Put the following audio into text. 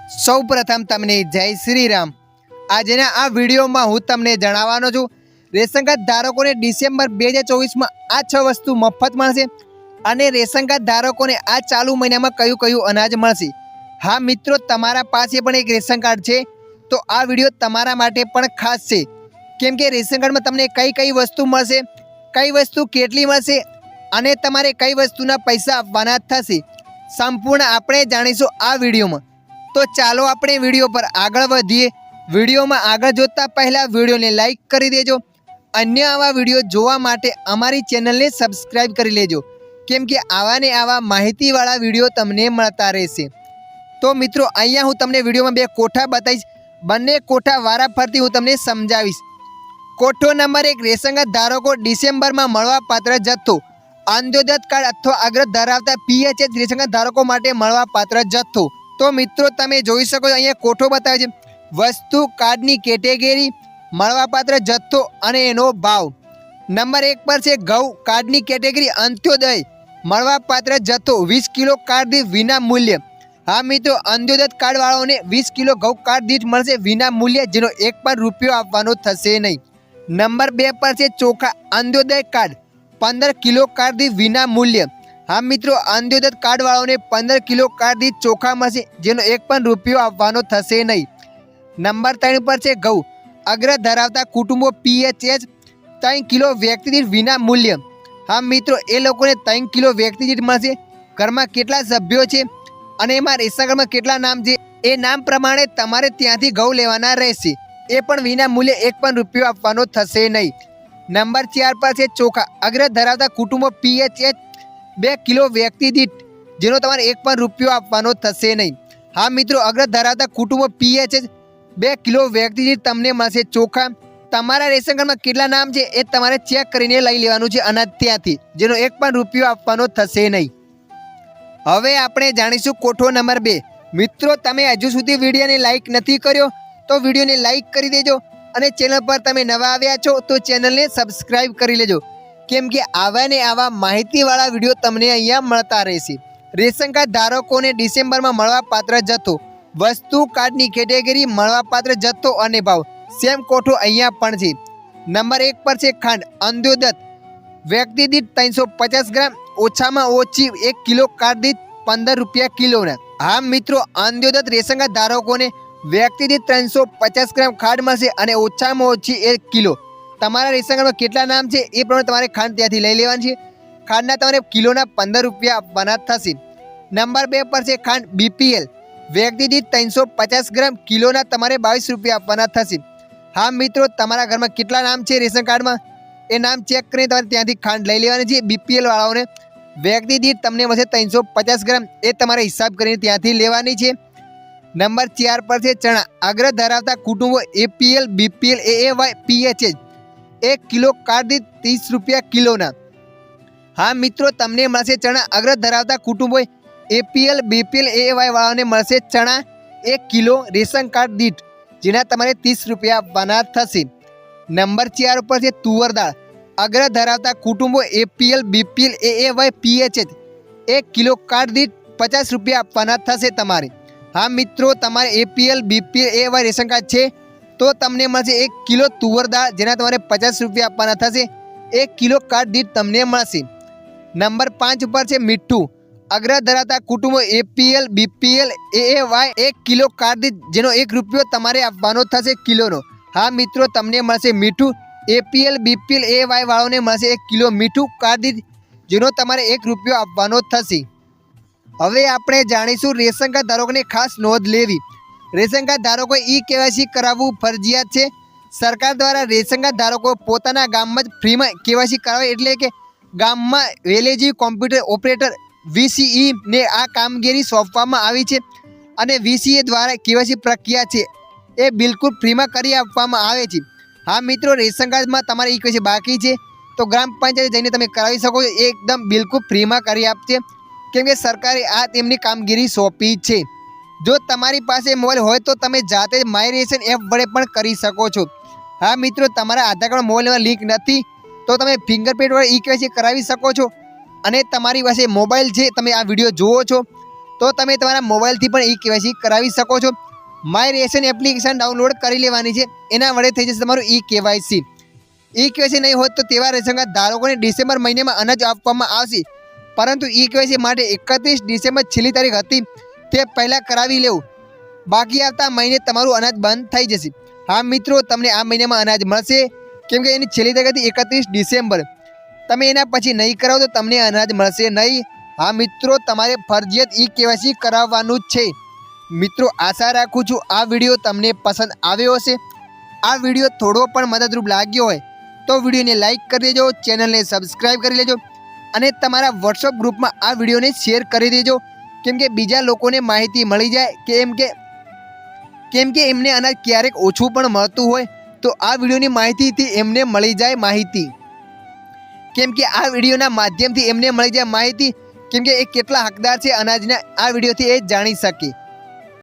સૌપ્રથમ તમને જય શ્રી રામ। આજના આ વિડીયોમાં હું તમને જણાવવાનો છું રેશન કાર્ડ ધારકોને ડિસેમ્બર 2024માં આ 6 વસ્તુ મફત મળશે અને રેશન કાર્ડ ધારકોને આ ચાલુ મહિનામાં કયું કયું અનાજ મળશે। હા મિત્રો, તમારા પાસે પણ એક રેશન કાર્ડ છે તો આ વિડીયો તમારા માટે પણ ખાસ છે, કેમ કે રેશન કાર્ડમાં તમને કઈ કઈ વસ્તુ મળશે, કઈ વસ્તુ કેટલી મળશે અને તમારે કઈ વસ્તુના પૈસા આપવાના થશે, સંપૂર્ણ આપણે જાણીશું આ વિડીયોમાં। તો ચાલો આપણે વિડીયો પર આગળ વધીએ। વિડીયોમાં આગળ જોતા પહેલાં વિડીયોને લાઈક કરી દેજો, અન્ય આવા વિડીયો જોવા માટે અમારી ચેનલને સબસ્ક્રાઈબ કરી લેજો, કેમ કે આવા ને આવા માહિતીવાળા વિડીયો તમને મળતા રહેશે। તો મિત્રો, અહીંયા હું તમને વિડીયોમાં 2 કોઠા બતાવીશ, બંને કોઠા વારાફરતી હું તમને સમજાવીશ। કોઠો નંબર 1, રેશન કાર્ડ ધારકો ડિસેમ્બરમાં મળવાપાત્ર જથ્થો। અંત્યોદય કાર્ડ અથવા અગ્ર ધરાવતા PHS રેશન કાર્ડ ધારકો માટે મળવાપાત્ર જથ્થો। તો મિત્રો, તમે જોઈ શકો છો અહીંયા કોઠો બતાવે છે, વસ્તુ, કાર્ડની કેટેગરી, મળવાપાત્ર જથ્થો અને એનો ભાવ। નંબર 1 પર છે ઘઉં, કાર્ડની કેટેગરી અંત્યોદય, મળવાપાત્ર જથ્થો 20 કિલો કાર્ડ દીઠ વિના મૂલ્ય। હા મિત્રો, અંત્યોદય કાર્ડ વાળાઓને 20 કિલો ઘઉં કાર્ડ દીઠ મળશે વિના મૂલ્ય, જેનો 1 પણ રૂપિયો આપવાનો થશે નહીં। નંબર 2 પર છે ચોખા, અંત્યોદય કાર્ડ 15 કિલો કાર્ડ દીઠ વિના મૂલ્ય। હા મિત્રો, અંત્યોદય કાર્ડ વાળાઓને 15 કિલો કાર્ડ દીઠ ચોખા મળશે, જેનો 1 પણ રૂપિયો આપવાનો થશે નહીં। નંબર 3 પર છે ઘઉં, અગ્ર ધરાવતા કુટુંબો PHS 3 કિલો વ્યક્તિ દીઠ વિના મૂલ્ય। હા મિત્રો, એ લોકોને 3 કિલો વ્યક્તિ દીઠ મળશે। ઘરમાં કેટલા સભ્યો છે અને એમાં રેશન કાર્ડમાં કેટલા નામ છે એ નામ પ્રમાણે તમારે ત્યાંથી ઘઉં લેવાના રહેશે, એ પણ વિના મૂલ્યે 1 પણ રૂપિયો આપવાનો થશે નહીં। નંબર 4 પર છે ચોખા, અગ્ર ધરાવતા કુટુંબો PHS 2 કિલો વ્યક્તિ દીઠ, જેનો તમારે 1 પણ રૂપિયો આપવાનો થશે નહીં। હા મિત્રો, અગ્ર ધરાવતા કુટુંબો PHS 2 કિલો વ્યક્તિ દીઠ તમને મળશે ચોખા। તમારા રેશન કાર્ડમાં કેટલા નામ છે એ તમારે ચેક કરીને લઈ લેવાનું છે અનાજ ત્યાંથી, જેનો 1 પણ રૂપિયો આપવાનો થશે નહીં। હવે આપણે જાણીશું કોઠો નંબર 2। મિત્રો, તમે હજુ સુધી વિડીયોને લાઈક નથી કર્યો તો વિડીયોને લાઈક કરી દેજો અને ચેનલ પર તમે નવા આવ્યા છો તો ચેનલને સબસ્ક્રાઈબ કરી લેજો, કેમ કે આવા ને આવા માહિતીવાળા વિડીયો તમને અહીંયા મળતા રહેશે। રેશન કાર્ડ ધારકોને ડિસેમ્બરમાં મળવાપાત્ર જથ્થો, વસ્તુ, કાર્ડની કેટેગરી, મળવાપાત્ર જથ્થો અને ભાવ, સેમ કોઠો અહીંયા પણ છે। નંબર 1 પર છે ખાંડ, અંત્યોદય વ્યક્તિ દીઠ 350 ગ્રામ, ઓછામાં ઓછી 1 કિલો કાર્ડ દીઠ 15 રૂપિયા કિલોના। હા મિત્રો, અંત્યોદય રેશન કાર્ડ ધારકોને વ્યક્તિ દીઠ 350 ગ્રામ ખાંડ મળશે અને ઓછામાં ઓછી 1 કિલો। તમારા રેશન કાર્ડમાં કેટલા નામ છે એ પ્રમાણે તમારે ખાંડ ત્યાંથી લઈ લેવાની છે। ખાંડના તમારે કિલોના 15 રૂપિયા આપવાના થશે। નંબર 2 પર છે ખાંડ BPL, વ્યક્તિ દીઠ 350 ગ્રામ, કિલોના તમારે 22 રૂપિયા આપવાના થશે। હા મિત્રો, તમારા ઘરમાં કેટલા નામ છે રેશન કાર્ડમાં એ નામ ચેક કરીને તમારે ત્યાંથી ખાંડ લઈ લેવાની છે। BPL વાળાઓને વ્યક્તિ દીઠ તમને મળશે 350 ગ્રામ, એ તમારે હિસાબ કરીને ત્યાંથી લેવાની છે। નંબર 4 પર છે ચણા, અગ્ર ધરાવતા કુટુંબો APL, BPL, AAY, PHS 1 kilo card દીઠ 30 રૂપિયા કિલોના। હા મિત્રો, તમને મળશે ચણા, અગ્ર ધરાવતા કુટુંબો APL, BPL, AAY વાળાને મળશે ચણા 1 કિલો રેશન કાર્ડ દીઠ, જેના તમારે 30 રૂપિયા આપવાના થશે। નંબર 4 ઉપર છે તુવર દાળ, અગ્ર ધરાવતા કુટુંબો APL, BPL, AAY, PHS 1 kilo card દીઠ 50 રૂપિયા આપવાના થશે તમારે। હા મિત્રો, તમારે APL, BPL, AAY ration card છે તો તમને મળશે 1 કિલો તુવર દાળ, જેના તમારે 50 રૂપિયા આપવાના થશે। 1 કિલો કાર્ડ દીઠ તમને મળશે। નંબર 5 ઉપર છે મીઠું, અગ્ર ધરાવતા કુટુંબો APL, BPL, AAY 1 kilo card દીઠ, જેનો 1 રૂપિયો તમારે આપવાનો થશે કિલોનો। હા મિત્રો, તમને મળશે મીઠું, APL, BPL, AAY વાળાને મળશે 1 કિલો મીઠું કાર્ડ દીઠ, જેનો તમારે 1 રૂપિયો આપવાનો થશે। હવે આપણે જાણીશું રેશન કાર્ડ ધારકોને ખાસ નોંધ લેવી। રેશન કાર્ડ ધારકોએ KYC કરાવવું ફરજિયાત છે। સરકાર દ્વારા રેશન કાર્ડ ધારકો પોતાના ગામમાં જ ફ્રીમાં KYC કરાવે, એટલે કે ગામમાં વિલેજ કોમ્પ્યુટર ઓપરેટર VCE ને આ કામગીરી સોંપવામાં આવી છે અને VCE દ્વારા KYC પ્રક્રિયા છે એ બિલકુલ ફ્રીમાં કરી આપવામાં આવે છે। હા મિત્રો, રેશન કાર્ડમાં તમારે KYC બાકી છે તો ગ્રામ પંચાયત જઈને તમે કરાવી શકો છો, એકદમ બિલકુલ ફ્રીમાં કરી આપશે, કેમ કે સરકારે આ તેમની કામગીરી સોંપી છે। જો તમારી પાસે મોબાઈલ હોય તો તમે જાતે જ માય રેશન એપ વડે પણ કરી શકો છો। હા મિત્રો, તમારા આધાર કાર્ડ મોબાઈલમાં લિંક નથી તો તમે ફિંગરપ્રિન્ટ વડે KYC કરાવી શકો છો અને તમારી પાસે મોબાઈલ છે, તમે આ વિડીયો જુઓ છો તો તમે તમારા મોબાઈલથી પણ ઈ કેવાયસી કરાવી શકો છો. માય રેશન એપ્લિકેશન ડાઉનલોડ કરી લેવાની છે, એના વડે થઈ જશે તમારું ઈ કેવાયસી. ઈ કેવાયસી નહીં હોત તો તેવા રેશન કાર્ડ ધારકોને ડિસેમ્બર મહિનામાં અનાજ આપવામાં આવશે, પરંતુ ઈ કેવાયસી માટે 31 ડિસેમ્બર છેલ્લી તારીખ હતી, તે પહેલાં કરાવી લેવું. બાકી આવતા મહિને તમારું અનાજ બંધ થઈ જશે. હા મિત્રો, તમને આ મહિનામાં અનાજ મળશે, કેમ કે એની છેલ્લી તારીખ હતી 31 ડિસેમ્બર. તમે એના પછી નહીં કરાવો તો તમને અનાજ મળશે નહીં. હા મિત્રો, તમારે ફરજિયાત ઈ કેવાયસી કરાવવાનું જ છે. મિત્રો, આશા રાખું છું આ વિડીયો તમને પસંદ આવ્યો હશે. આ વિડીયો થોડો પણ મદદરૂપ લાગ્યો હોય તો વિડીયોને લાઇક કરી દેજો, ચેનલને સબસ્ક્રાઈબ કરી લેજો અને તમારા વોટ્સઅપ ગ્રુપમાં આ વિડીયોને શેર કરી દેજો, કેમ કે બીજા લોકોને માહિતી મળી જાય. કેમ કે એમને અનાજ ક્યારેક ઓછું પણ મળતું હોય તો આ વિડીયોની માહિતીથી એમને મળી જાય માહિતી. કેમ કે આ વિડીયોના માધ્યમથી એમને મળી જાય માહિતી, કેમ કે એ કેટલા હકદાર છે અનાજના, આ વિડીયોથી એ જાણી શકે.